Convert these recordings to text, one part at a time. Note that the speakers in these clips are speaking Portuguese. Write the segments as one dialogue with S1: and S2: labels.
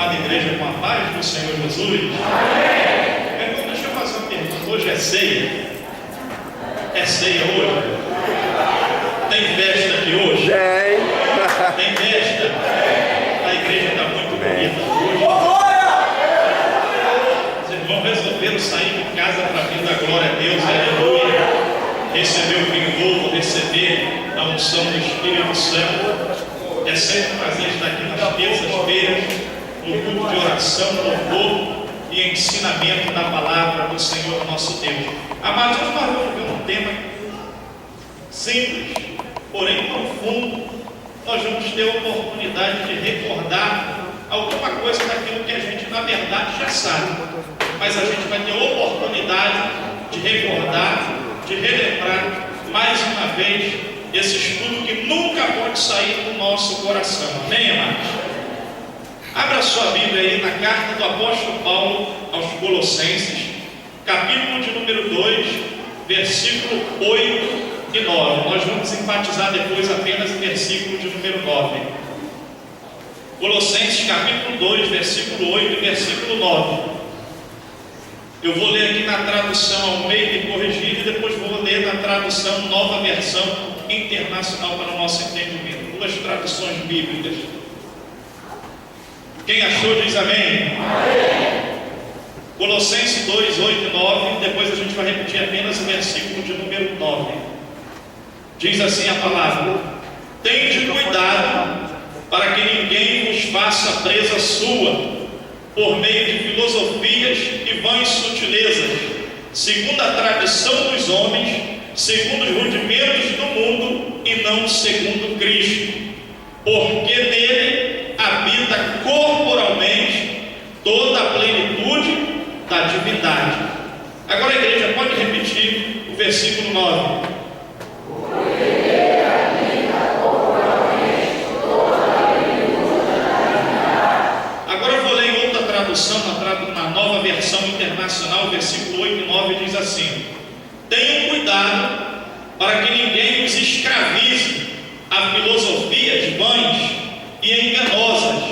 S1: Amada igreja, com a paz do Senhor Jesus. Amém. Então, deixa eu fazer uma pergunta. Hoje é ceia? É ceia hoje? Tem festa aqui hoje? Tem festa? A igreja está muito bonita hoje. Os irmãos resolveram sair de casa para vir dar glória a Deus, aleluia. Receber o vinho novo, receber a unção do Espírito Santo. É sempre um prazer estar aqui nas terças-feiras, no culto de oração, louvor e ensinamento da palavra do Senhor nosso Deus. Amados, hoje nós vamos ver um tema simples, porém profundo. Nós vamos ter a oportunidade de recordar alguma coisa daquilo que a gente na verdade já sabe, mas a gente vai ter a oportunidade de recordar, de relembrar mais uma vez esse estudo que nunca pode sair do nosso coração. Amém, amados? Abra sua Bíblia aí na carta do apóstolo Paulo aos Colossenses, capítulo de número 2, versículo 8 e 9. Nós vamos enfatizar depois apenas o versículo de número 9. Colossenses capítulo 2, versículo 8 e versículo 9. Eu vou ler aqui na tradução Almeida e Corrigida, e depois vou ler na tradução Nova Versão Internacional para o nosso entendimento. Duas traduções bíblicas. Quem achou diz amém. Amém. Colossenses 2, 8 e 9. Depois a gente vai repetir apenas o versículo de número 9. Diz assim a palavra: tende cuidado para que ninguém vos faça presa sua por meio de filosofias e vãs sutilezas, segundo a tradição dos homens, segundo os rudimentos do mundo e não segundo Cristo, porque nele habita corporalmente toda a plenitude da divindade. Agora a igreja pode repetir o versículo 9. Na Nova Versão Internacional, versículo 8 e 9 diz assim: tenham cuidado para que ninguém os escravize a filosofias vãs e enganosas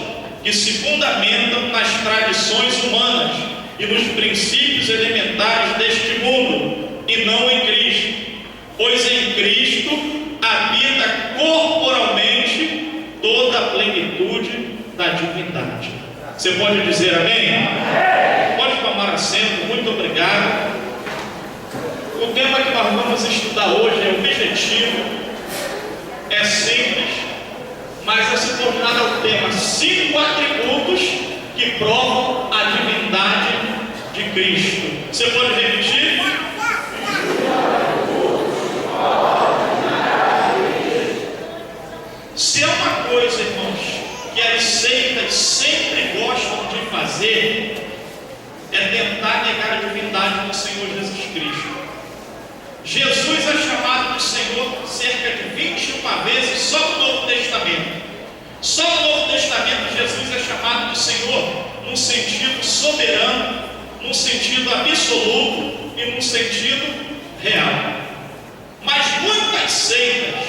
S1: que se fundamentam nas tradições humanas e nos princípios elementares deste mundo e não em Cristo, pois em Cristo habita corporalmente toda a plenitude da divindade. Você pode dizer amém? Pode tomar assento, muito obrigado. O tema que nós vamos estudar hoje é objetivo, é simples, mas é subordinado ao tema 5 atributos que provam a divindade de Cristo. Você pode repetir? Se é uma coisa, irmãos, que as seitas sempre gostam de fazer, é tentar negar a divindade do Senhor Jesus Cristo. Jesus é chamado de Senhor cerca de 21 vezes só no Novo Testamento. Só no Novo Testamento Jesus é chamado de Senhor num sentido soberano, num sentido absoluto e num sentido real. Mas muitas seitas,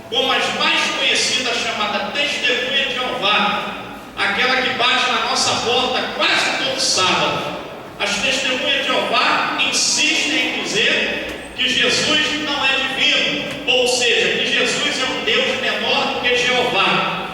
S1: como as mais conhecidas, chamada Testemunha de Jeová, aquela que bate na nossa porta quase todo sábado, as Testemunhas de Jeová insistem em dizer que Jesus não é divino, ou seja, que Jesus é um Deus menor do que Jeová.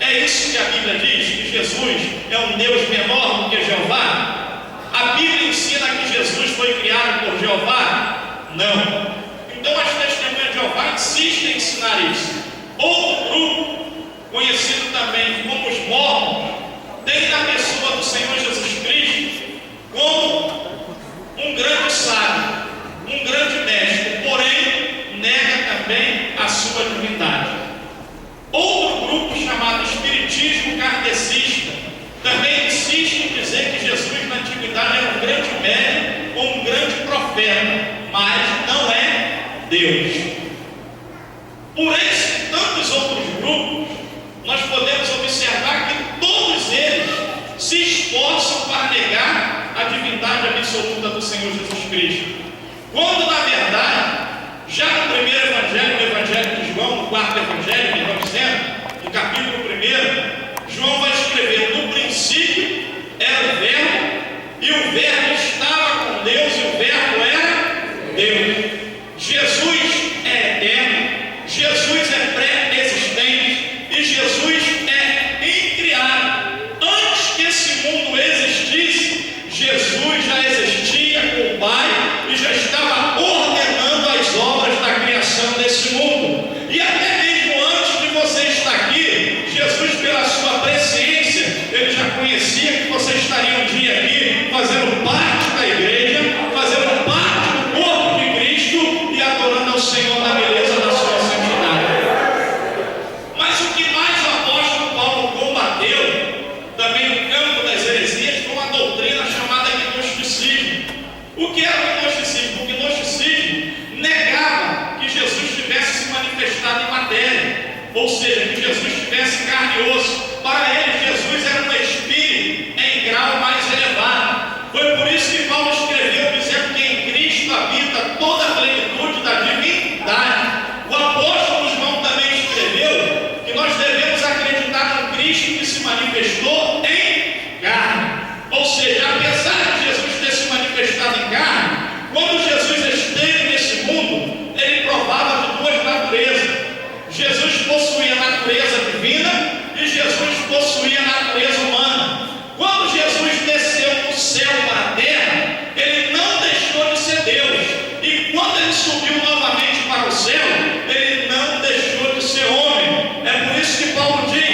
S1: É isso que a Bíblia diz, que Jesus é um Deus menor do que Jeová? A Bíblia ensina que Jesus foi criado por Jeová? Não. Então as Testemunhas de Jeová insistem em ensinar isso. Outro grupo, conhecido também como os mormons, tem na pessoa do Senhor Jesus Cristo como um grande sábio, um grande mestre, porém nega também a sua divindade. Outro grupo, chamado Espiritismo Kardecista, também insiste em dizer que Jesus na antiguidade era um grande médium ou um grande profeta, mas não é Deus. Por esse e tantos outros grupos, nós podemos observar que todos eles se esforçam para negar a divindade absoluta do Senhor Jesus Cristo, quando na verdade, já no primeiro evangelho, no evangelho de João, no quarto evangelho, melhor dizendo, no capítulo 1, João vai escrever: no princípio que era o gnosticismo? O gnosticismo negava que Jesus tivesse se manifestado em matéria, ou seja, que Jesus tivesse carne e osso. Para eles, Jesus era um espírito em grau mais elevado. Foi por isso que Paulo escreveu dizendo que em Cristo habita toda a plenitude da divindade. O apóstolo João também escreveu que nós devemos acreditar no Cristo que se manifestou em carne. Ou seja, apesar de Jesus ter se manifestado em carne, quando Jesus esteve nesse mundo, ele provava de duas naturezas. Jesus possuía a natureza divina e Jesus possuía a natureza humana. Quando Jesus desceu do céu para a terra, ele não deixou de ser Deus. E quando ele subiu novamente para o céu, ele não deixou de ser homem. É por isso que Paulo diz,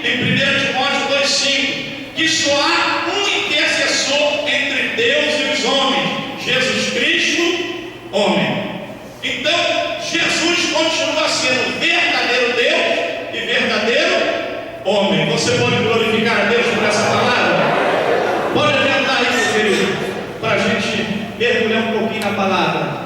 S1: em 1 Timóteo 2,5, que só há um intercessor entre Deus e os homens, Jesus Cristo, homem. Então, Jesus continua sendo verdadeiro Deus e verdadeiro homem. Você pode glorificar a Deus por essa palavra? Pode adiantar aí, meu querido, para a gente mergulhar um pouquinho na palavra.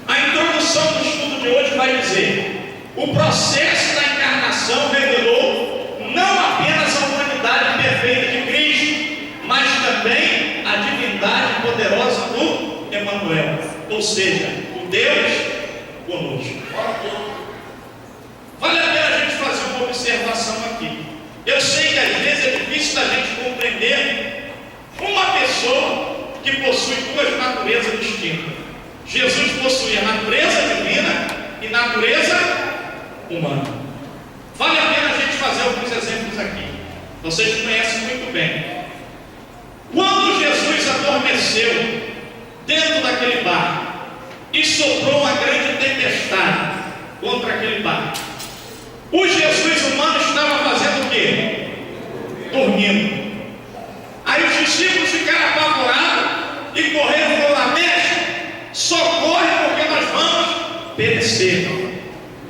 S1: A introdução do estudo de hoje vai dizer: o processo da encarnação revelou não apenas a humanidade perfeita de Cristo, mas também a divindade poderosa do Emanuel, ou seja, o Deus conosco. Vale a pena a gente fazer uma observação aqui. Eu sei que às vezes é difícil da gente compreender uma pessoa que possui duas naturezas distintas. Jesus possuía natureza divina e natureza humana. Vale a pena a gente fazer alguns exemplos aqui. Vocês conhecem muito bem. Quando Jesus adormeceu dentro daquele barco e soprou uma grande tempestade contra aquele barco, o Jesus humano estava fazendo o quê? Dormindo. Aí os discípulos ficaram apavorados e correram e falaram: mestre, socorre, porque nós vamos perecer.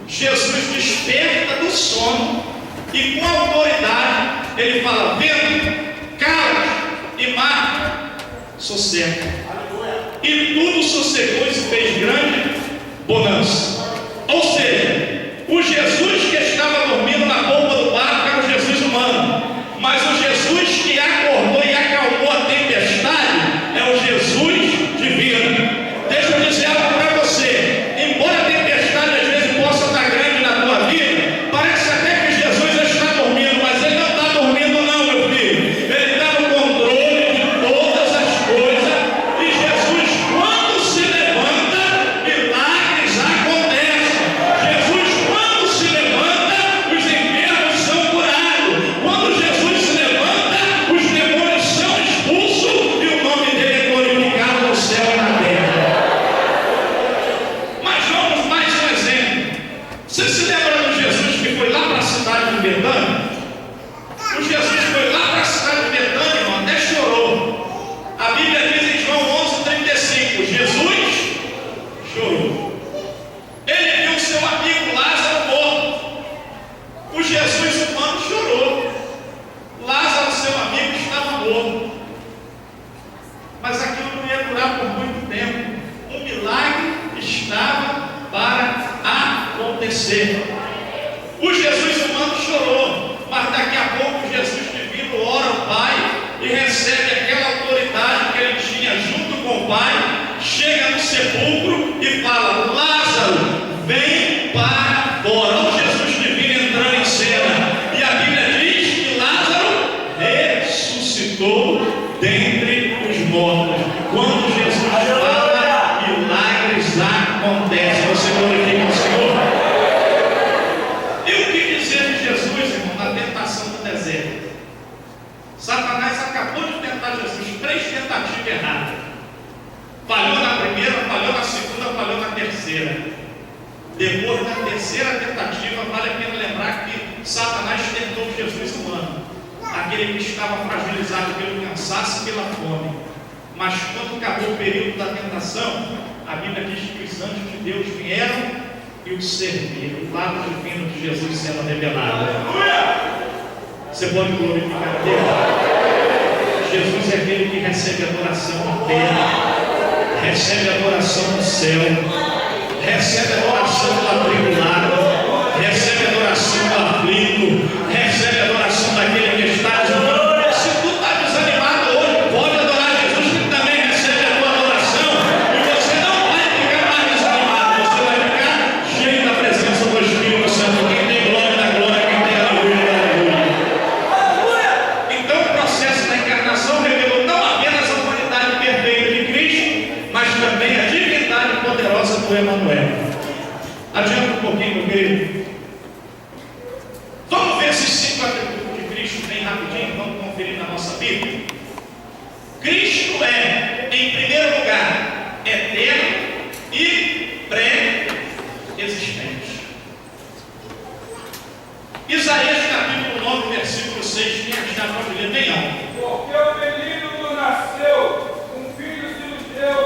S1: Jesus desperta do sono e com autoridade ele fala: vento, cala e mar, sossega. E tudo sossegou e se fez grande bonança. Ou seja, o Jesus que estava dormindo na polpa do barco era o Jesus humano, mas o Jesus que acordou e acalmou a tempestade é o Jesus divino. Deixa eu dizer algo para você: embora a tempestade às vezes possa estar grande na tua vida, parece até que Jesus está dormindo, mas ele não está dormindo não, meu filho. Ele está no controle de todas as coisas, e Jesus, quando se levanta, milagres acontecem. Jesus, quando se levanta, os enfermos são curados. Quando Jesus se levanta, os demônios são expulsos e o nome dele é glorificado no céu e na terra. Mas vamos mais um exemplo. Você se lembra do Jesus que foi lá para a cidade de Betânia? O Jesus foi lá para a cidade de Betânia, irmão, até chorou. A Bíblia diz em João 11:35, Jesus chorou. Ele viu o seu amigo Lázaro morto. O Jesus humano chorou. Lázaro, seu amigo, estava morto. Mas aquilo não ia durar por muito tempo. Um milagre estava para acontecer. O Jesus humano chorou, mas daqui a pouco o Jesus divino ora ao Pai e recebe aquela autoridade que ele tinha junto com o Pai, chega no sepulcro e fala: Lázaro, vem para fora. Olha o Jesus divino entrando em cena. E a Bíblia diz que Lázaro ressuscitou dentre os mortos. Quando Jesus fala, milagres acontecem. Você glorifica o Senhor. E o que dizer de Jesus, irmão, na tentação do deserto? Satanás acabou de tentar Jesus, 3 tentativas erradas. Falhou na primeira, falhou na segunda, falhou na terceira. Depois da terceira tentativa, vale a pena lembrar que Satanás tentou Jesus humano, aquele que estava fragilizado pelo cansaço e pela fome. Mas quando acabou o período da tentação, a Bíblia diz que os anjos de Deus vieram e o serviram. O lado divino de Jesus sendo revelado. Você pode glorificar a Deus? Jesus é aquele que recebe adoração na terra. recebe adoração do céu, recebe adoração do atribulado, recebe adoração do aflito, recebe adoração daquele que está desanimado. Se tu está desanimado hoje, pode adorar Jesus, que também recebe a tua adoração, e você não vai ficar mais desanimado, você vai ficar cheio da presença do Espírito Santo. Quem tem glória da glória, quem tem aleluia da aleluia. Então o processo da encarnação revelou não apenas a humanidade perfeita de Cristo, mas também a divindade poderosa do Emanuel. Adianta um pouquinho, meu querido. Vamos ver esses 5 atributos de Cristo bem rapidinho, vamos conferir na nossa Bíblia. Cristo é, em primeiro lugar, eterno e pré-existente. Isaías capítulo 9, versículo 6, quem achar pode ler bem alto.
S2: Porque o menino nos nasceu, um filho se nos deu,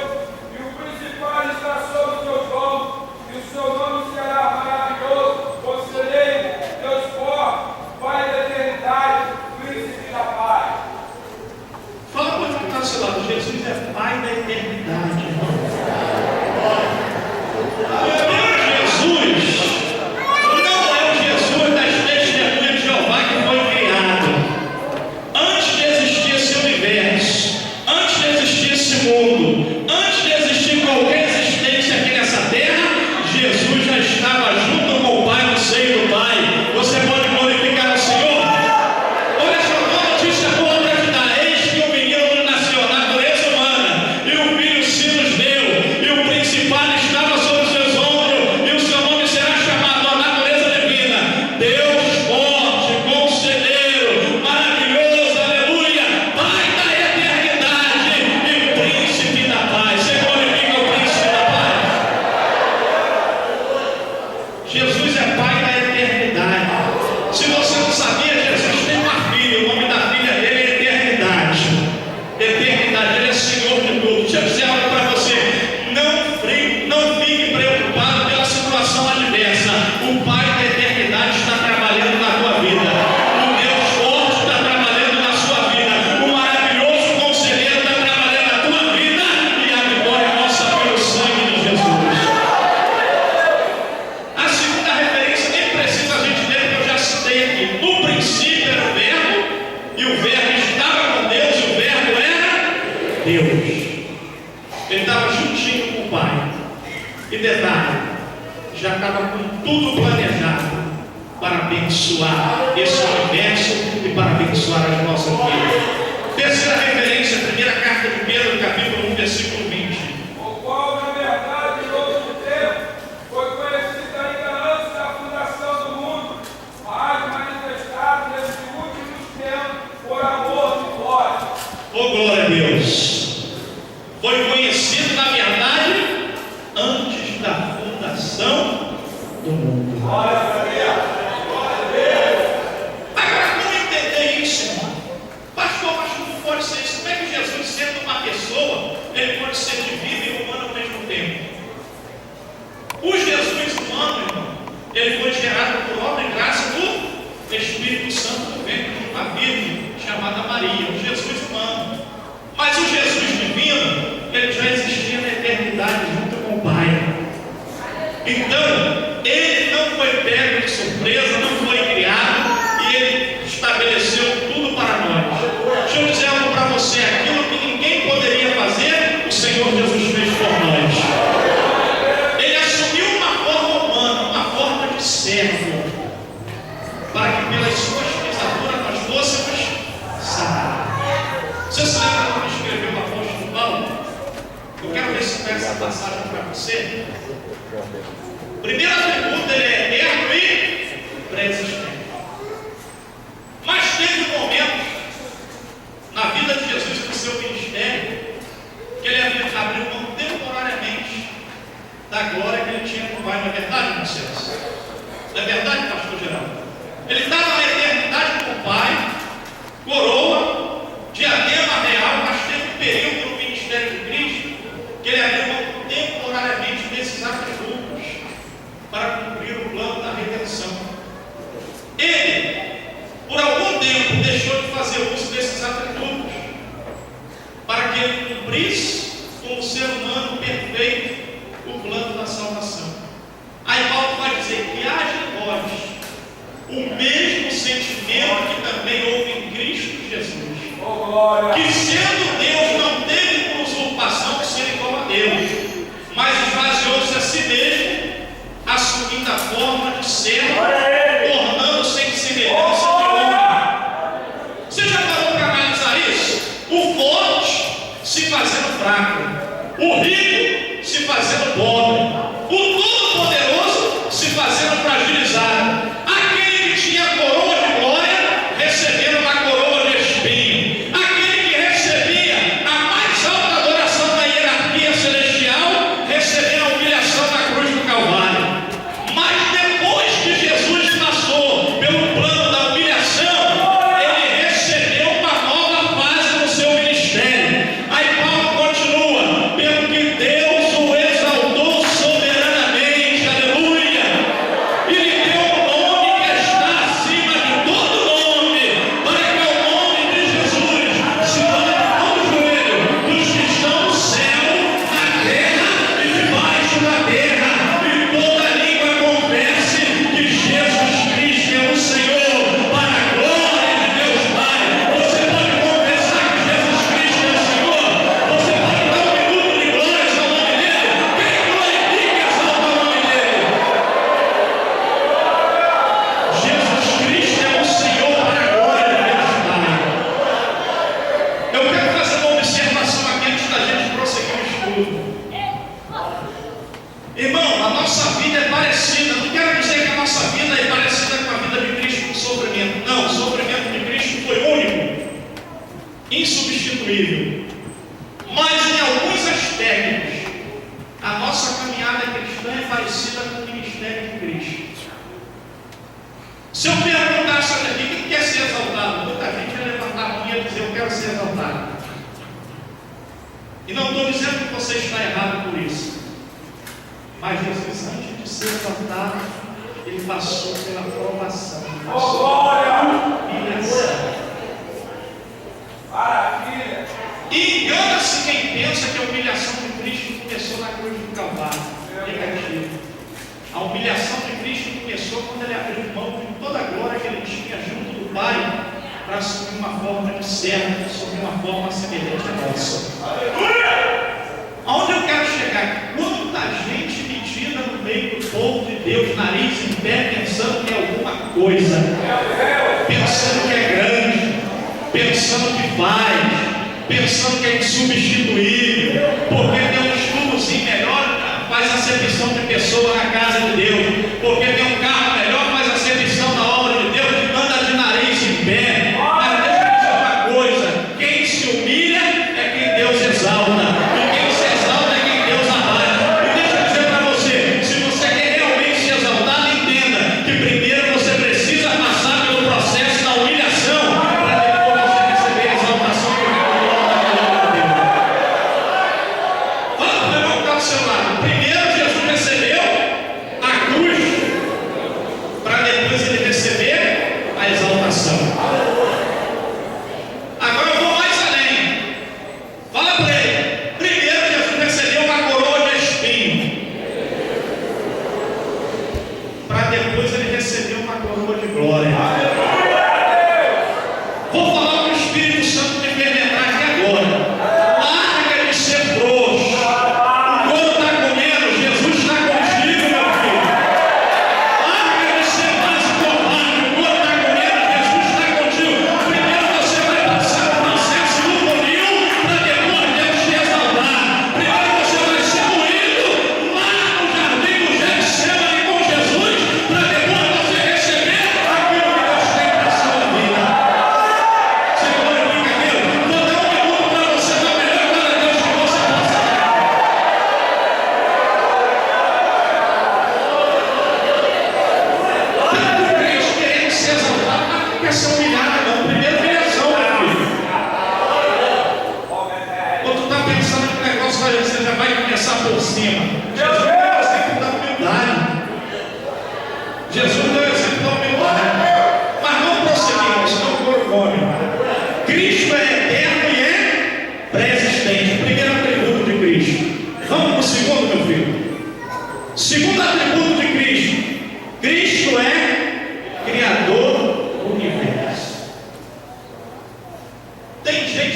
S2: e o principal está sobre o seu ombro, e o seu nome será maravilhoso, conselheiro, Deus forte, Pai da eternidade, príncipe da paz.
S1: Fala para quem está ao seu lado, Jesus é Pai da eternidade, irmão. Jesus não é o Jesus das testemunhas de Jeová que foi criado. Antes de existir esse universo, antes de existir esse mundo, antes de existir qualquer existência aqui nessa terra, Jesus já estava junto com o Pai no seio do Pai. Você pode glorificar o Senhor? Olha só, uma notícia boa para te dar. Eis que o menino nasceu na natureza humana, e o filho se nos deu, e o principado estava sobre os seus ombros, e o seu nome será chamado a natureza divina. Deus forte, conselheiro, maravilhoso, aleluia, Pai da eternidade e príncipe da paz. Você glorifica o príncipe da paz. Jesus é Pai da eternidade. Se você não sabia, Jesus tem uma filha, o nome da filha dele é Eternidade. Eternidade, ele é Senhor de tudo. Deixa eu dizer algo para você. Não fique preocupado pela situação adversa. O Pai da eternidade está trabalhando na tua vida. O Deus forte está trabalhando na sua vida. O maravilhoso conselheiro está trabalhando na tua vida. E a vitória é nossa pelo sangue de Jesus. A segunda referência nem precisa a gente ler, porque eu já citei aqui. No princípio era o verbo, e o verbo estava com Deus, e o verbo era Deus. Ele estava juntinho com o Pai. E detalhe, já estava com tudo planejado para abençoar esse universo e para abençoar as nossas vidas. Terceira referência, primeira carta de Pedro, capítulo 1, versículo 20.
S2: O qual, na verdade, em outro tempo, foi conhecido ainda antes da fundação do mundo, mas manifestado nesses últimos tempos por amor de vós.
S1: Oh, glória a Deus! Foi conhecido, na verdade, antes da fundação do mundo.
S2: Glória a Deus! Glória a Deus!
S1: Agora, como entender isso, irmão? Pastor, mas como pode ser isso? Como é que Jesus, sendo uma pessoa, ele pode ser divino e humano ao mesmo tempo? O Jesus humano, irmão, ele foi gerado por obra e graça do Espírito Santo do ventre de uma virgem chamada Maria, o Jesus humano. Mas o Jesus divino, ele já existia na eternidade junto com o Pai. Então, ele não foi pego de surpresa, não foi criado, e ele estabeleceu tudo para nós. Deixa eu dizer algo para você: aquilo que ninguém poderia fazer, o Senhor Jesus fez por nós. Ele assumiu uma forma humana, uma forma de servo, para que pelas suas pisaduras nós fôssemos sarados. Você se lembra quando escreveu o apóstolo Paulo? Eu quero recitar essa passagem para você. O primeiro atributo, ele é eterno e pré-existente. Mas teve um momento na vida de Jesus, no seu ministério, que ele abriu mão temporariamente da glória que ele tinha com o Pai. Não é verdade, irmão Celso? Não é verdade, pastor Geraldo? Ele estava na eternidade com o Pai, coroa, diadema real, mas teve um período no ministério de Cristo que ele abriu mão temporariamente desses atributos para cumprir o plano da redenção. que sendo Deus não teve por usurpação que ser igual a Deus, mas esvaziou-se a si mesmo, assumindo a forma de servo, tornando-se em semelhança de homem. Você já parou para analisar isso? O forte se fazendo fraco, o rico se fazendo pobre, o todo-poderoso se fazendo fragilizado, aquele que tinha a coroa de glória recebendo uma coroa de espinho, aquele que recebia a mais alta adoração da hierarquia celestial recebendo a humilhação na cruz do Calvário. Mas depois que Jesus passou pelo plano da humilhação, ele recebeu uma nova fase no seu ministério. Aí Paulo continua: pelo que Deus o exaltou soberanamente, aleluia, e lhe deu um nome que está acima de todo nome, para que ao nome de Jesus se dobre todo joelho dos que estão no céu, na terra e debaixo da terra, e toda língua confesse que Jesus Cristo é o Senhor, para a glória de Deus Pai. Você pode confessar que Jesus Cristo é o Senhor? Você pode dar um minuto de glórias ao nome dele? Quem glorifica e exalta o nome dele? Jesus Cristo é o Senhor, para a glória de Deus Pai. Eu quero fazer uma observação aqui antes da gente prosseguir o estudo. Irmão, a nossa vida é parecida. Não quero dizer que a nossa vida é parecida com a vida de Cristo no sofrimento. Não, o sofrimento de Cristo foi único, insubstituível. Mas em alguns aspectos, a nossa caminhada cristã é parecida com o ministério de Cristo. Se eu perguntasse olha aqui, quem quer ser exaltado? Muita gente vai levantar a mão e dizer: eu quero ser exaltado. E não estou dizendo que você está errado por isso. Mas Jesus, antes de ser exaltado, ele passou pela provação, ele passou pela humilhação.
S2: Maravilha!
S1: E engana-se quem pensa que a humilhação de Cristo começou na cruz do Calvário. Negativo. A humilhação de Cristo começou quando ele abriu mão de toda a glória que ele tinha junto do Pai, para assumir uma forma de servo, assumir uma forma semelhante à nossa. Aonde eu quero chegar? Quanta gente metida no meio do povo de Deus, nariz em pé, pensando que é alguma coisa, pensando que é grande, pensando que faz, pensando que é insubstituível, porque tem um estudozinho melhor, faz acepção de pessoa na casa de Deus, porque tem um carro melhor, faz acepção na obra de Deus, anda de nariz em pé. Mas deixa eu dizer uma coisa: quem se humilha é quem Deus exalta, e quem se exalta é quem Deus abate. E deixa eu dizer para você: se você quer realmente se exaltar, entenda que primeiro você precisa passar pelo processo da humilhação, para depois você receber a exaltação que vem do alto da Deus. Fala para o irmão que está do seu lado. Primeiro Jesus recebeu a cruz,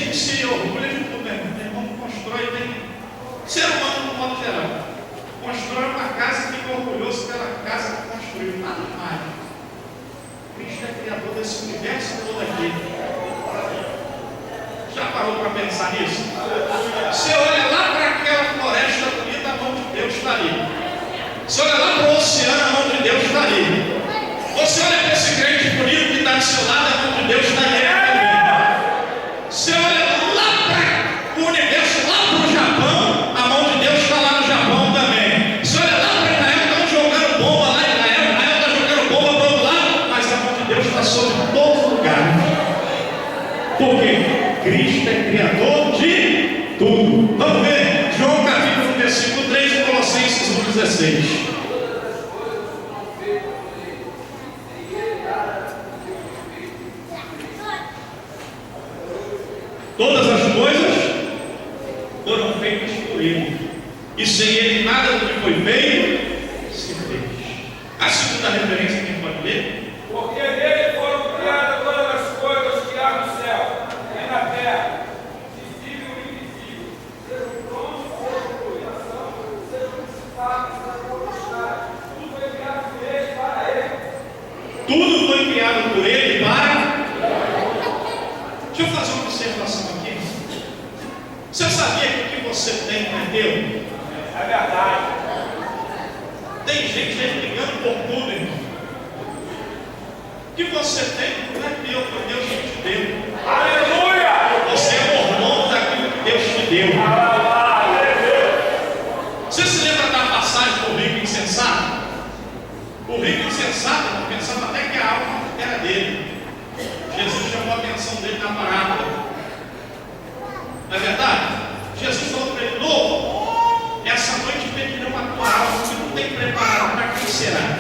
S1: gente se orgulha de tudo, né? Meu irmão constrói, tem ser humano no modo geral. Constrói uma casa e fica orgulhoso pela casa que construiu. Nada mais. Cristo é criador desse universo todo aqui. Já parou para pensar nisso? Você olha lá para aquela floresta bonita, a mão de Deus está ali. Você olha lá para o oceano, a mão de Deus está ali. Você olha para esse crente bonito que está do seu lado, a mão de Deus está ali também. Você olha lá para o universo, lá para o Japão, a mão de Deus está lá no Japão também. Você olha lá para Israel, estão jogando bomba lá em Israel está jogando bomba para o outro lado, mas a mão de Deus está sobre todo lugar. Por quê? Cristo é criador de tudo. Vamos ver João capítulo 1, versículo 3 e Colossenses 1,16. Todas as coisas foram feitas por Ele, e sem Ele nada do que foi feito se fez. A segunda referência, quem pode ler?
S2: Porque nele foram criadas todas as coisas que há no céu e na terra, visível e invisível, sejam tronos, sejam dominação, sejam principados, sejam potestades. Tudo foi criado por Ele e para Ele.
S1: Tudo foi criado por Ele e para. Deixa eu fazer uma observação aqui. Você sabia que o que você tem não é teu?
S2: É verdade.
S1: Tem gente aí brigando por tudo, irmão. O que você tem não é teu, foi Deus que te deu.
S2: Aleluia!
S1: Você é mordomo daquilo que Deus te deu. Você se lembra da passagem do rico insensato? O rico insensato pensava até que a alma era dele. Jesus chamou a atenção dele na parábola. Não é verdade? Jesus falou para ele: louco, essa noite pedirão a tua alma que não tem preparado, para quem será?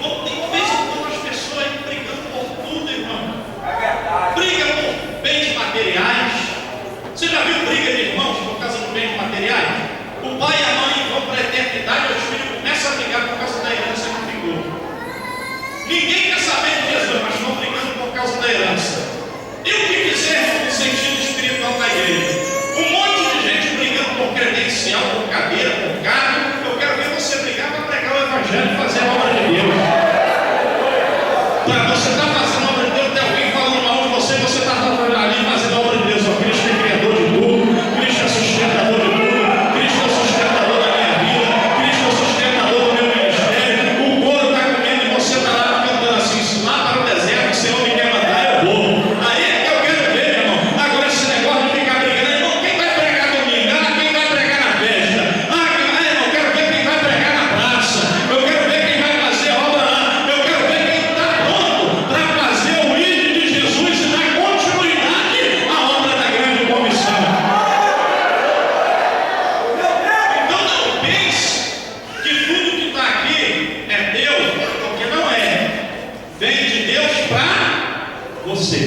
S1: Tem vez em quando as pessoas aí brigando por tudo, irmão.
S2: É verdade.
S1: Briga por bens materiais. Você já viu briga de irmãos por causa de bens materiais? O pai e a mãe vão para a eternidade, os filhos começam a brigar por causa da herança que ficou. Ninguém quer saber de Jesus, mas estão brigando por causa da herança. E o que fizer no sentido espiritual da igreja? Um monte de gente brigando por credencial, por cadeira, por cargo. Eu quero ver você brigar para pregar o evangelho e fazer a obra de Deus. Para você estar fazendo a obra de Deus, tem alguém falando mal de você, você está ali fazendo a obra de Deus. O Cristo é criador de tudo, Cristo é sustentador de tudo, Cristo é o sustentador da minha vida, Cristo é o sustentador do meu ministério. O couro está comendo e você está lá cantando assim: se lá para o deserto, o Senhor me quer mandar, eu vou. Aí é que eu quero ver, meu irmão. Agora esse negócio de ficar brigando, irmão, quem vai pregar domingo? Quem vai pregar na festa? Eu quero ver quem vai pregar na praça. Eu quero ver quem vai fazer obra lá. Eu quero ver quem está pronto para fazer o ídolo de Jesus e dar continuidade à obra da grande comissão. Então não pense que tudo que está aqui é Deus, porque não é. Vem de Deus para você.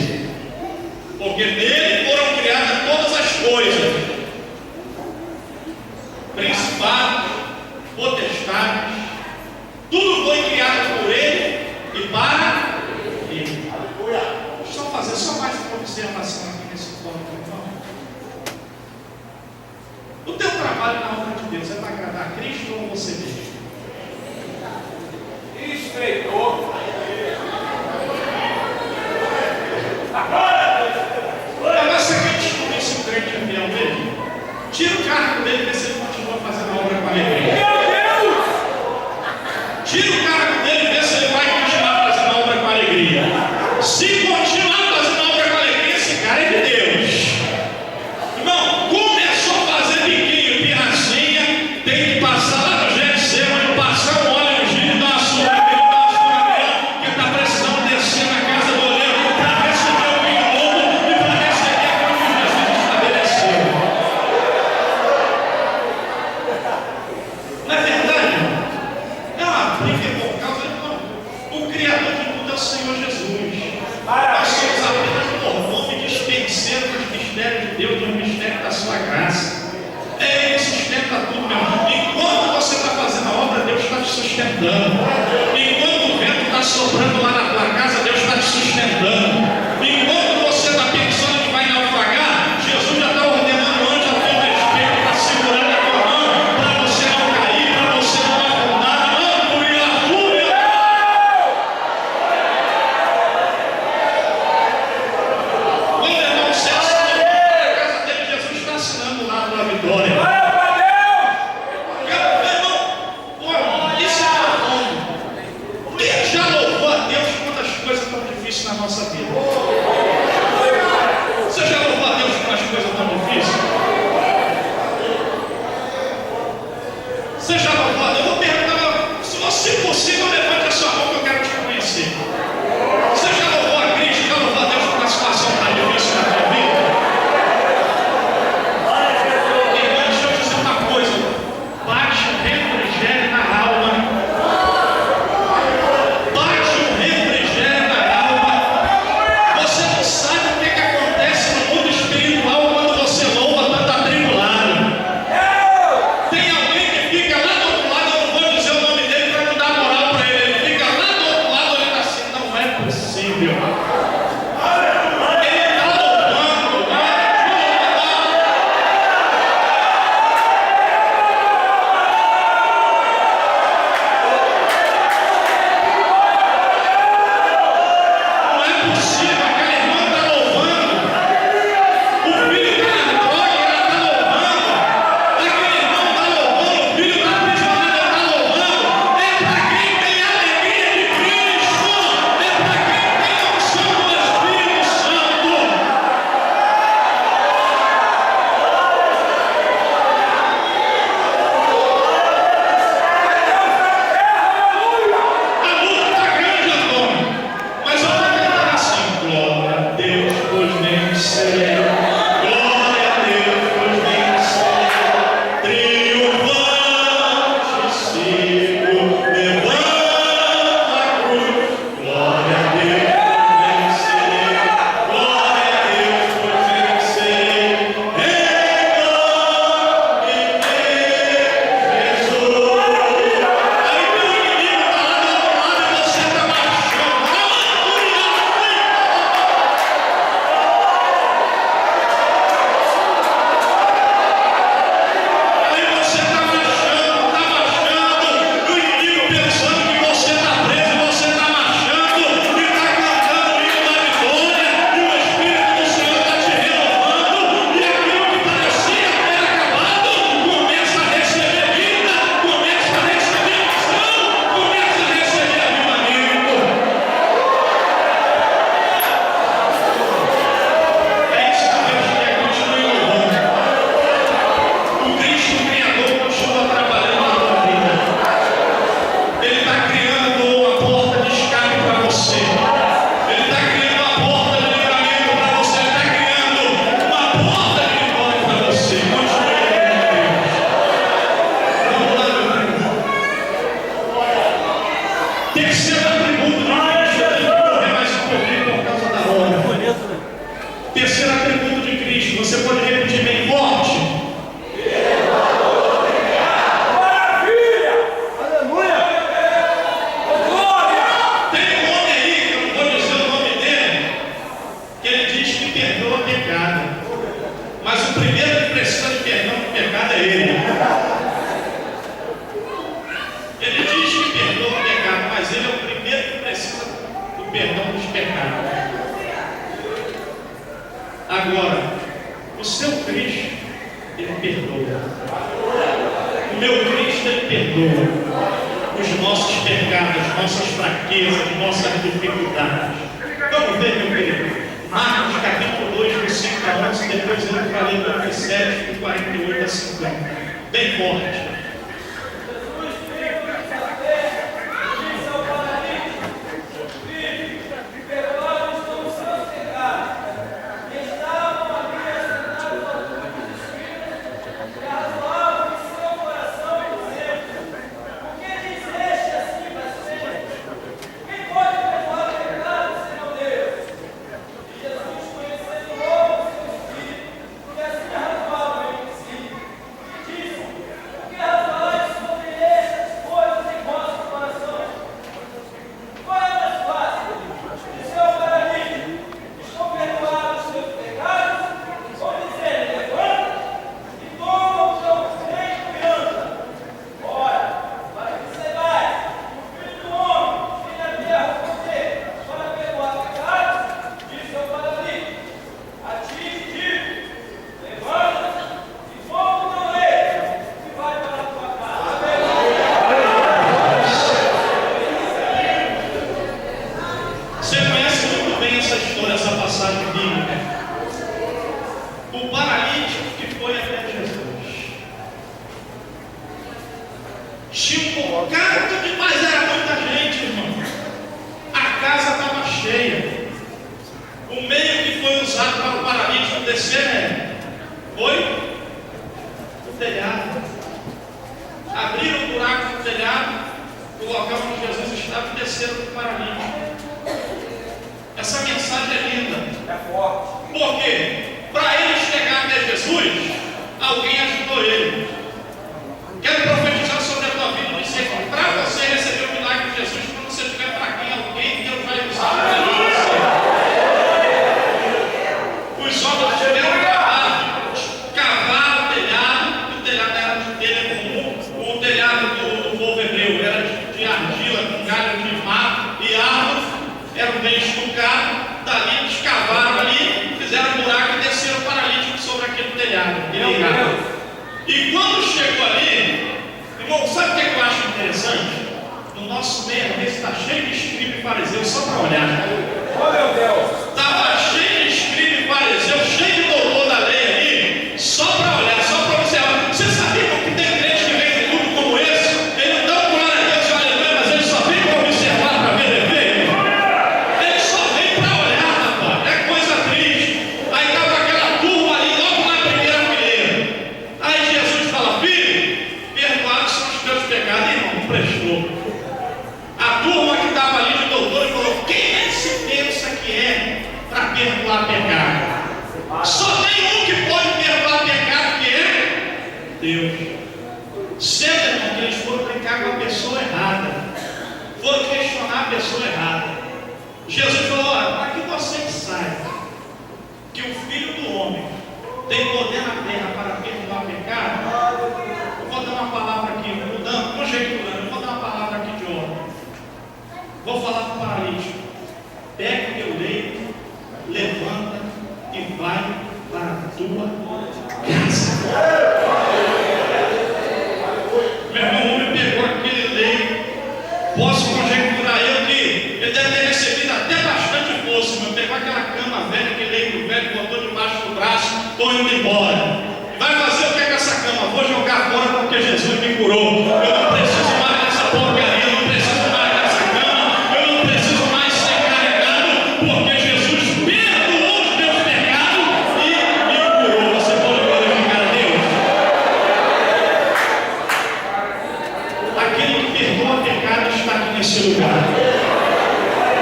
S1: Porque nele foram criadas todas as coisas. Principados, potestades, tudo foi criado por Ele e para Ele. Deixa eu fazer só mais uma observação aqui nesse ponto, irmão. O teu trabalho na obra de Deus é para agradar a Cristo ou você mesmo?
S2: Estreitou.
S1: Agora você quer descobrir se o crente é fiel mesmo? Tira o cargo dele e vê se ele continua fazendo a obra com alegria.
S2: Meu Deus!
S1: Tira o cargo dele e vê se ele vai continuar fazendo a obra com alegria. Se continuar fazendo a obra com alegria, esse cara é de Deus. Irmão, começou a fazer biquinho, pirracinha, tem que passar lá no Getsemane, passar um óleo no giro e dar uma surra nele, que está precisando descer na casa do oleiro para receber o vinho novo e para receber aquilo que Jesus estabeleceu. Não é verdade? É uma briga por causa de não. O Criador de tudo é o Senhor Jesus. Nós somos apenas mordomo e dispenseiros dos mistérios de Deus, do mistério da sua graça. É Ele que sustenta tudo, meu irmão. Enquanto você está fazendo a obra, Deus está te sustentando. Enquanto o vento está soprando lá na tua casa, Deus está te sustentando. Enquanto você está pensando que vai Terceiro atributo de Cristo, você pode repetir bem forte.
S2: Maravilha! Aleluia! Glória!
S1: Tem um homem aí, que eu não vou dizer o nome dele, que ele diz que perdoa pecado. Mas o primeiro que precisa de perdão do pecado é ele. Ele diz que perdoa o pecado, mas ele é o primeiro que precisa do perdão dos pecados. Agora, o seu Cristo, ele perdoa. O meu Cristo, ele perdoa os nossos pecados, nossas fraquezas, nossas dificuldades. Vamos ver, meu querido. Marcos capítulo 2, versículo 11, depois eu falei do 7, do 48 a 50. Bem forte.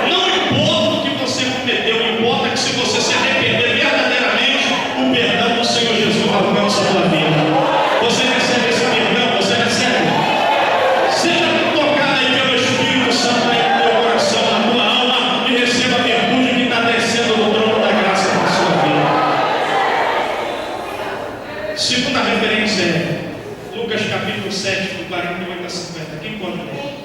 S1: Não importa o que você cometeu, importa que se você se arrepender verdadeiramente 7, do 48 a 50. Quem pode ler?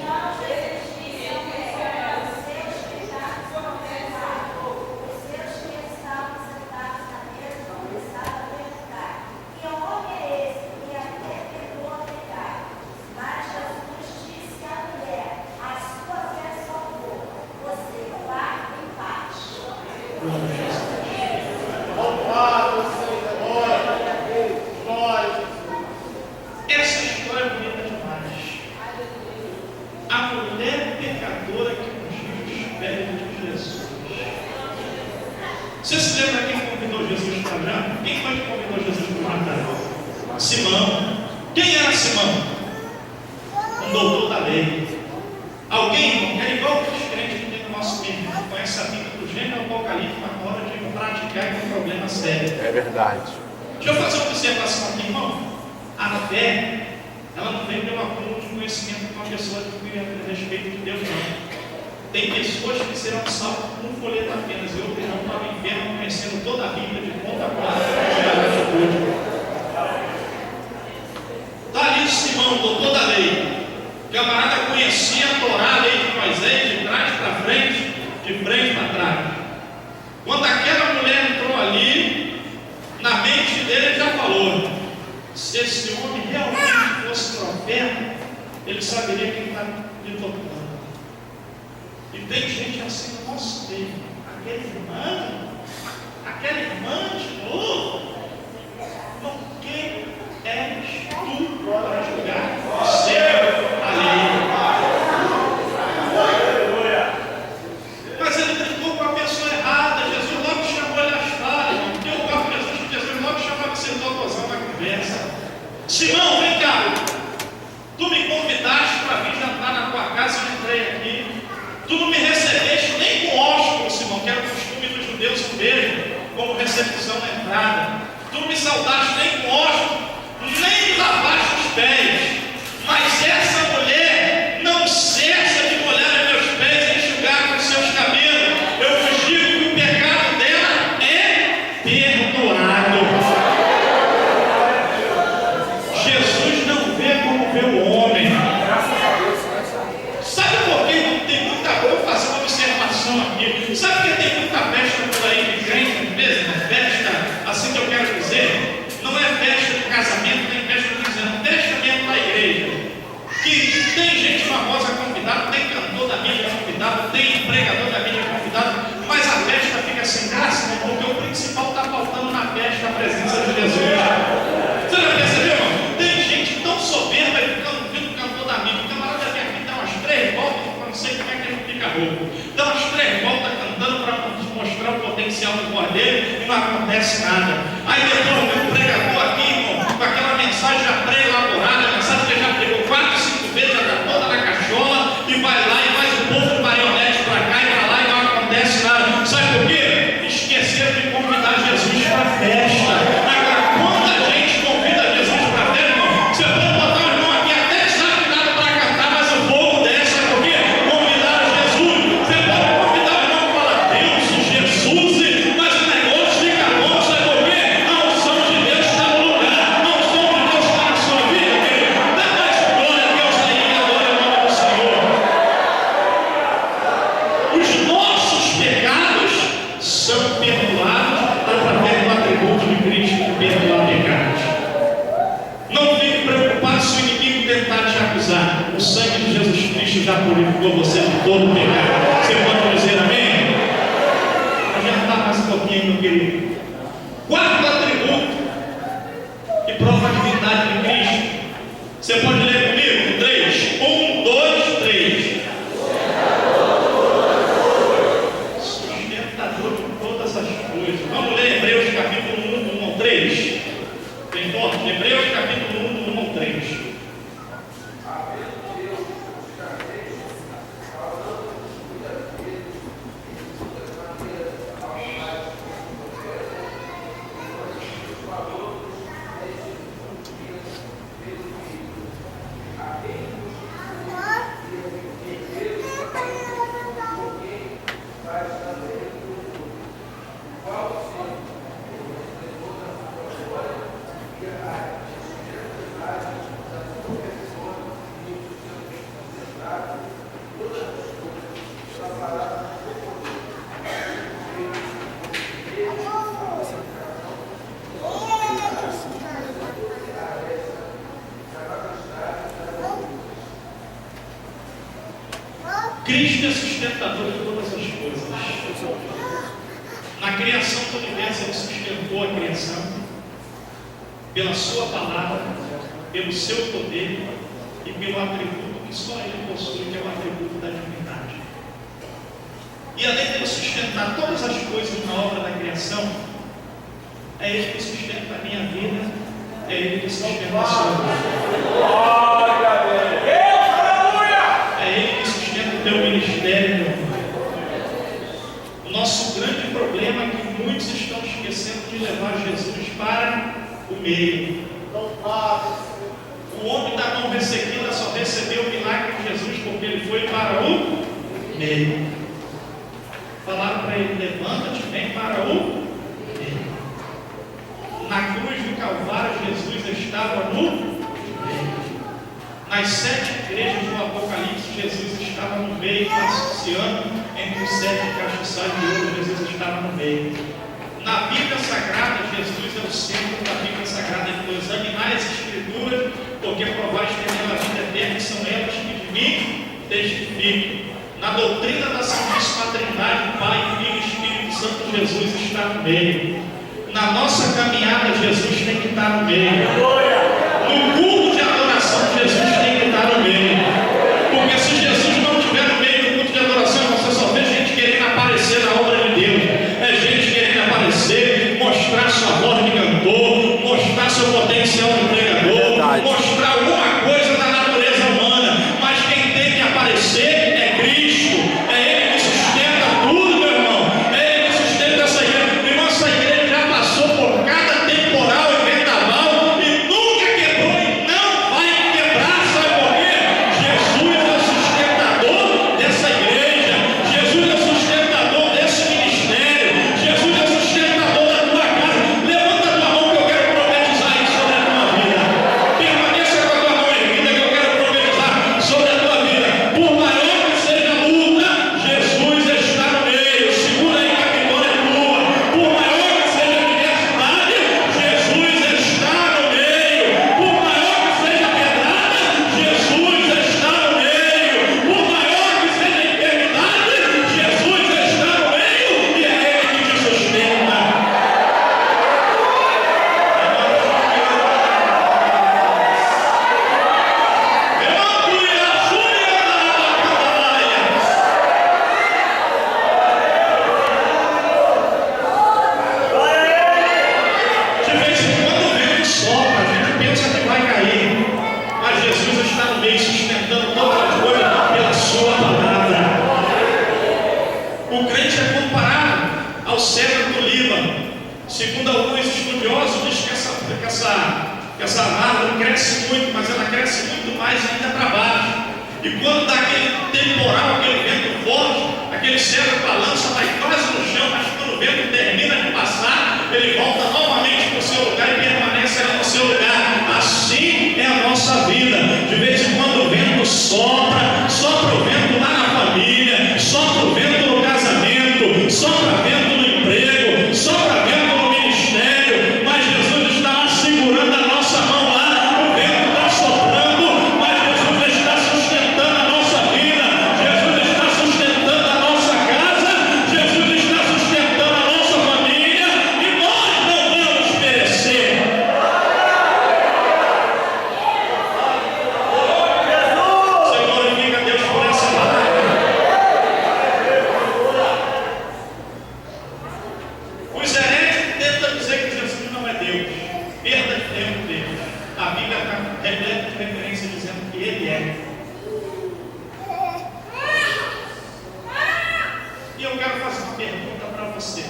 S1: Essa história é bonita demais. A mulher pecadora que ungiu os pés de Jesus. Você se lembra quem convidou Jesus para Abraão? Quem foi que convidou Jesus para matar? Simão. Quem era Simão? Um doutor da lei. Alguém, é igual os crentes que tem no nosso meio, que conhece a Bíblia do Gênesis ao Apocalipse, mas na hora de praticar é um problema sério.
S3: É verdade.
S1: Deixa eu fazer uma observação aqui, irmão. A fé, ela não vem pelo acúmulo de conhecimento de uma pessoa a respeito de Deus, não. Tem pessoas que serão salvas com um folheto apenas, e outros não para o inferno conhecendo toda a Bíblia de ponta a ponta. Está ali Simão, doutor da lei. O camarada conhecia a Torá, a lei de Moisés, de trás para frente, de frente para trás. Quando aquela mulher entrou ali, na mente dele ele já falou: se esse homem realmente fosse profeta, ele saberia quem está lhe tocando. E tem gente assim no nosso meio. Aquela irmã de novo, não, quem és tu para julgar? Você é a lei. Mas ele brincou com a pessoa errada. Jesus logo chamou ele às falhas. Porque o próprio Jesus logo chamava de ser docozão na conversa. Simão, vem cá. Tu me convidaste para vir jantar na tua casa, eu entrei aqui. Tu não me recebeste nem com ósculo, Simão, que era o costume dos judeus um beijo, como recepção na entrada. Tu não me saudaste nem com ósculo, nem me lavaste os pés. Mas essa mulher não cessa de molhar os meus pés e enxugar com os seus cabelos. Eu vos digo que o pecado dela é perdoado. Jesus não vê como vê o homem. Sabe por que tem muita coisa? Vou fazer uma observação aqui. Sabe por que tem muita festa por aí de crente, às vezes? Festa, assim que eu quero dizer, não é festa de casamento, nem festa de casamento, festa mesmo da igreja. Que tem gente famosa convidada, tem cantor da mídia convidado, tem pregador da mídia convidado, mas a festa fica sem graça, né? Porque o principal está faltando na festa a presença de Jesus. Você já percebeu, irmão? Tem gente tão soberba e vindo cantor da mídia. O camarada vem aqui, dá umas 3 voltas, não sei como é que ele fica rouco. Dá umas 3 voltas cantando para mostrar o potencial do cordeiro e não acontece nada. Aí depois o pregador aqui, irmão, com aquela mensagem já pré-elaborada, a mensagem que ele já pregou 4, 5 vezes, já está toda na cachola, e vai lá e faz o povo de marionete para cá e para lá e não acontece nada. Sabe por quê? Esqueceram de convidar Jesus para a festa. Agora, quando a gente convida Jesus para a festa, irmão, você pode botar o irmão aqui até desafinado para cantar, mas o fogo desce. Sabe por quê? Convidaram Jesus. Você pode convidar o irmão e falar: Deus, Jesus, mas o negócio fica bom. Sabe por quê? A unção de Deus está no lugar. A unção de Deus está na sua vida, querido. Dá mais glória a Deus aí, adora o nome do Senhor. Os nossos pecados são perdoados através do atributo de Cristo que perdoa pecados. Não fique preocupado se o inimigo tentar te acusar. O sangue de Jesus Cristo já purificou você de todo pecado. Você pode dizer amém? Adiantar mais um pouquinho, meu querido. 4 atributos que prova a divindade de Cristo. Você pode ler comigo? 3. 1, 2, 3. Sustentador de todas as coisas. Vamos ler Hebreus capítulo 1, 1 ao 3. Tem forte? Hebreus capítulo 1, 1 ao 3. sustentador de todas as coisas. Na criação do universo, Ele sustentou a criação pela sua palavra, pelo seu poder e pelo atributo que só Ele possui, que é o atributo da divindade. E além de Ele sustentar todas as coisas na obra da criação, é Ele que sustenta a minha vida, é Ele que sustenta a sua vida. É Ele que sustenta o teu ministério, meu irmão. O nosso grande problema é que muitos estão esquecendo de levar Jesus para o meio. O homem da mão ressequida só recebeu o milagre de Jesus porque ele foi para o meio. Falaram para ele: levanta-te, vem para o meio. Na cruz do Calvário, Jesus estava no meio. Nas 7 igrejas do Apocalipse, Jesus estava no meio, associando entre os 7 castiçais de ouro. Jesus estava no meio. Na Bíblia Sagrada, Jesus é o centro da Bíblia Sagrada. Ele falou: examinai as Escrituras, porque provais ter nela a vida eterna, e são elas que de mim testificam. Na doutrina da Santíssima Trindade, Pai, Filho e Espírito Santo, Jesus está no meio. Na nossa caminhada, Jesus tem que estar no meio. No culto de adoração, Jesus tem que estar no meio. Porque se Jesus não estiver no meio do culto de adoração, você só vê gente querendo aparecer na obra de Deus. É gente querendo aparecer, mostrar sua voz de cantor, mostrar seu potencial de pregador, mostrar alguma coisa da natureza humana. Mas quem tem que aparecer é Cristo. É Ele que sustenta tudo, meu irmão. É Ele que sustenta essa igreja. E nossa igreja já passou por cada temporal e vendaval e nunca quebrou e não vai quebrar. Sabe por quê? Jesus é o sustentador dessa igreja. Jesus é o sustentador desse ministério. Jesus é o sustentador da tua casa. Levanta a tua mão que eu quero profetizar isso sobre a tua vida. Permaneça com a tua mão erguida que eu quero profetizar sobre a tua vida. Por maior que seja a luta, Jesus está no meio. Segura aí que a vitória é tua. Por maior que seja a adversidade, Jesus está no meio. Por maior que seja a pedrada, Jesus está no meio. Por maior que seja a enfermidade, Jesus está no meio e é Ele que te sustenta. De vez em quando o vento sopra, a gente pensa que vai cair, mas Jesus está no meio, sustentando todas as coisas pela sua palavra. O crente é comparado ao cedro do Líbano. Segundo alguns estudiosos, diz que essa árvore cresce muito, mas ela cresce muito mais ainda para baixo. E quando dá aquele temporal, aquele vento forte, aquele cedro balança, vai quase no chão, mas quando o vento termina de passar, ele volta novamente para o seu lugar e permanece ali no seu lugar. Assim é a nossa vida. De vez em quando o vento sopra o vento lá na família, sopra o vento no casamento, sopra o vento no emprego, sopra o vento no ministério, mas Jesus está lá segurando a nossa mão lá. O vento está soprando, mas Jesus está sustentando a nossa vida. Jesus está sustentando a nossa casa. Jesus está sustentando a nossa família e nós não vamos perecer. Você glorifica a Deus por essa palavra. Os hereges tentam dizer que Jesus não é Deus. Perda de tempo deles. A Bíblia está repleta de referência dizendo que Ele é. E eu quero fazer uma pergunta para você.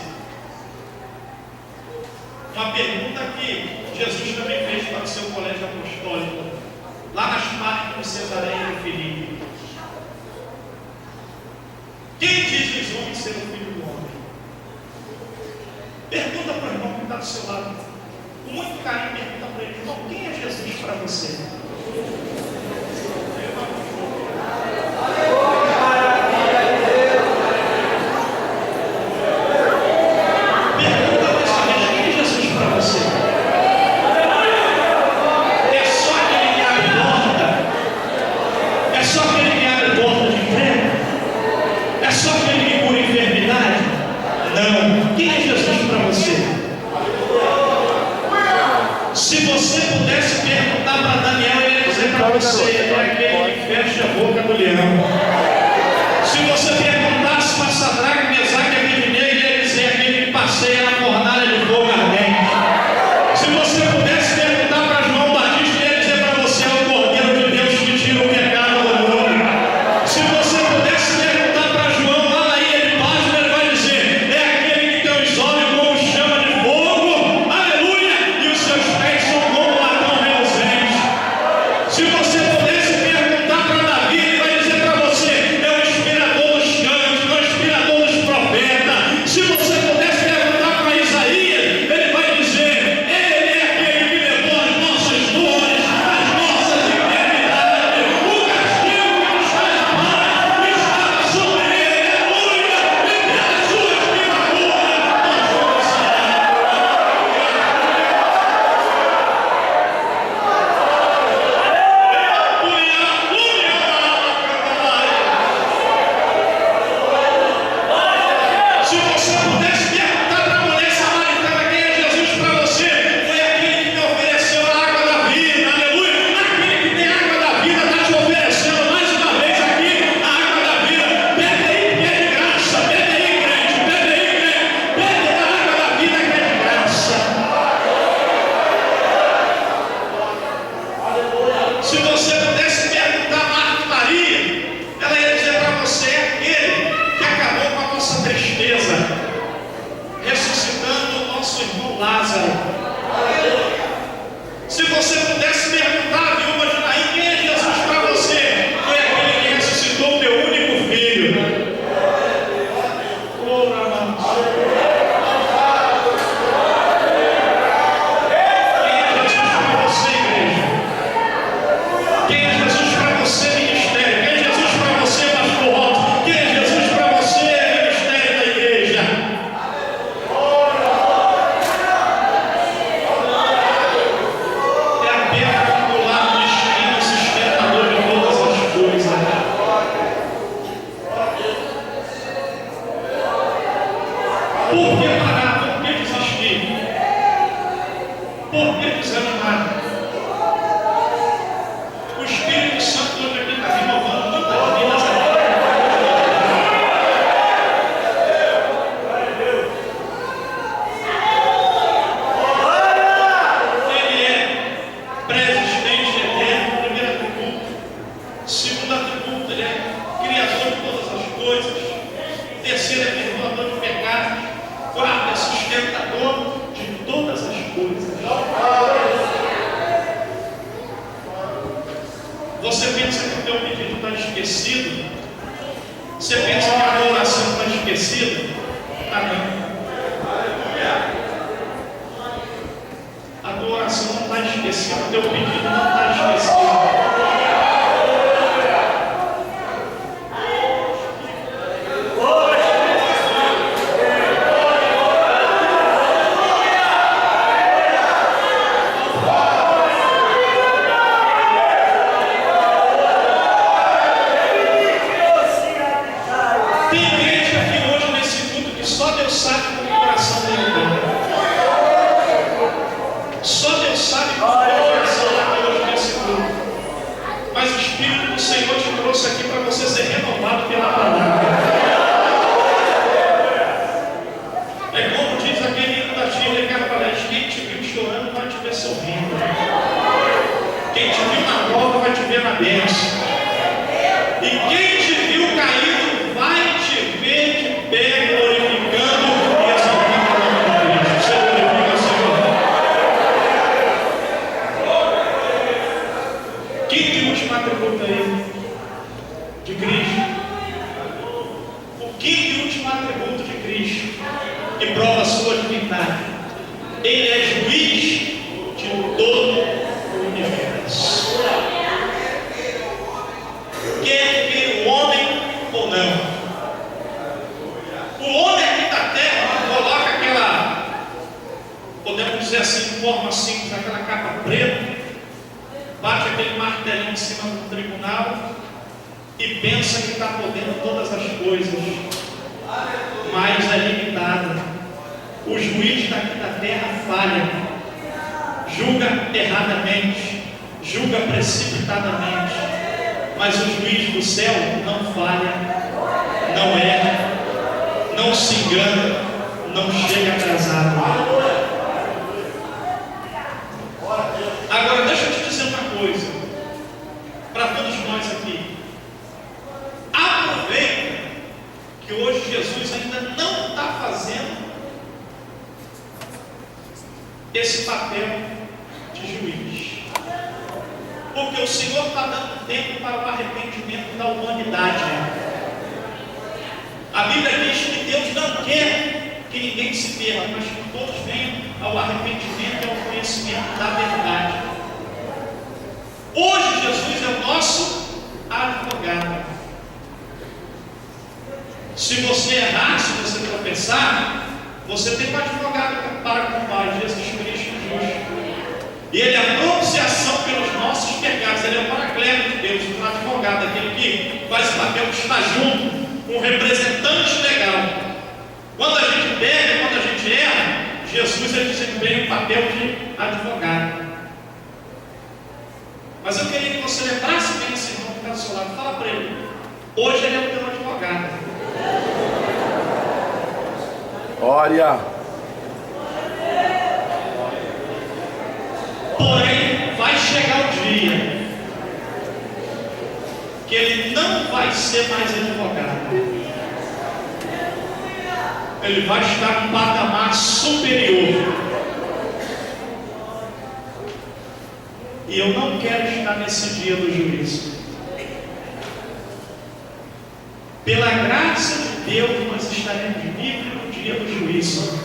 S1: Uma pergunta que Jesus também fez para o seu colégio apostólico, lá nas partes de Cesareia de Filipe. Quem diz os homens ser o filho do homem? Pergunta para o irmão que está do seu lado. Com muito carinho, pergunta para ele: irmão, quem é Jesus para você? Pergunta para esse homem: quem é Jesus para você? É só aquele que abre porta? É só aquele que abre porta de emprego? É Se você pudesse perguntar para Daniel, ele ia dizer para você: é aquele que fecha a boca do leão. Se você perguntasse para Sadraque, Mesaque e Abednego, ele ia dizer: é aquele que passeia na fornalha de fogo ardente. Se você pudesse perguntar para João Batista, ele ia dizer para você: é o Cordeiro de Deus que tira o pecado do mundo. Se você pudesse perguntar para João, lá na ilha de Páscoa, ele vai dizer: é aquele que tem os olhos como chama de fogo, aleluia, e os seus pés são como latão reluzente. Se você pudesse perguntar para Davi, ele vai dizer para você: é o inspirador dos cantos, é o inspirador dos profetas. Se você pudesse perguntar para Isaías, ele vai dizer: ele é aquele que levou as nossas dores, as nossas enfermidades, o castigo que nos faz amar estava sobre ele, aleluia, e pelas suas pisaduras nós fomos Se você pudesse perguntar para a mulher samaritana quem é Jesus para você, foi aquele que te ofereceu a água da vida, aleluia. Aquele que tem a água da vida está te oferecendo mais uma vez aqui a água da vida. Bebe aí que é de graça, bebe aí, crente, bebe aí, crente, bebe da água da vida que é de graça. Se você pudesse perguntar a Marta e Maria, ela ia dizer para você: é aquele que acabou com a nossa tristeza, ressuscitando o nosso irmão Lázaro. Se você pudesse perguntar à viúva de Naim quem é Jesus para você, foi aquele que ressuscitou o teu único filho. Quem é Jesus para você, igreja? Quem é Jesus para você, ministério? Quem é Jesus para você, pastor Robson? Quem é Jesus para você, ministério da igreja? É a pedra angular do destino, sustentador de todas as coisas. Por que parar? Por que desistir? Por que desanimar? O Espírito Santo hoje aqui está renovando muitas vidas aqui. Ele é presidente eterno, primeiro atributo. Segundo atributo, ele é criador de todas as coisas. Terceiro, é perdoador de pecados. Quarto, é sustentador de todas as coisas. Você pensa que o teu pedido está esquecido? Você pensa que a tua oração está esquecida? Está não. A tua oração não está esquecida, o teu pedido não está esquecido. Tem gente aqui hoje nesse culto que só Deus sabe como o coração dele está. Só Deus sabe como o coração está hoje nesse culto. Mas o Espírito do Senhor te trouxe aqui para você ser renovado pela palavra. É como diz aquele hino da Bíblia que aparece: quem te viu chorando vai te ver sorrindo. Quem te viu na prova vai te ver na bênção. E quem te viu caído vai te ver de pé, glorificando e exaltando o nome de Cristo. Você glorifica o Senhor. Quinto e último atributo aí de Cristo. O quinto e último atributo de Cristo que prova a sua divindade: ele é juiz de todo o universo. Quer vir o homem ou não? O homem aqui da terra coloca aquela, podemos dizer assim, de forma simples, aquela capa preta, bate aquele martelinho em cima do tribunal e pensa que está podendo todas as coisas, mas é limitado. O juiz daqui da terra falha. julga erradamente, julga precipitadamente, mas o juiz do céu não falha, não erra, não se engana, não chega atrasado. Agora deixa eu te dizer uma coisa, para todos nós aqui. Aproveita que hoje Jesus ainda não está fazendo esse papel de juiz, porque o Senhor está dando tempo para o arrependimento da humanidade. A Bíblia diz que Deus não quer que ninguém se perca, mas que todos venham ao arrependimento e ao conhecimento da verdade. Hoje Jesus é o nosso advogado. Se você errar, se você tropeçar, você tem um advogado para com o Pai, Jesus Cristo justo. E Ele é a propiciação pelos nossos pecados. Ele é o paracleto de Deus, um advogado, aquele que faz o papel de estar junto, um representante legal. Quando a gente pega, quando a gente erra, Jesus desempenha o papel de advogado. Mas eu queria que você lembrasse bem esse irmão que está do seu lado. Fala para ele: hoje ele é o teu advogado.
S3: Olha.
S1: Porém, vai chegar o dia que ele não vai ser mais advogado. Ele vai estar num patamar superior. E eu não quero estar nesse dia do juízo. Pela graça de Deus, nós estaremos vivos no dia do juízo.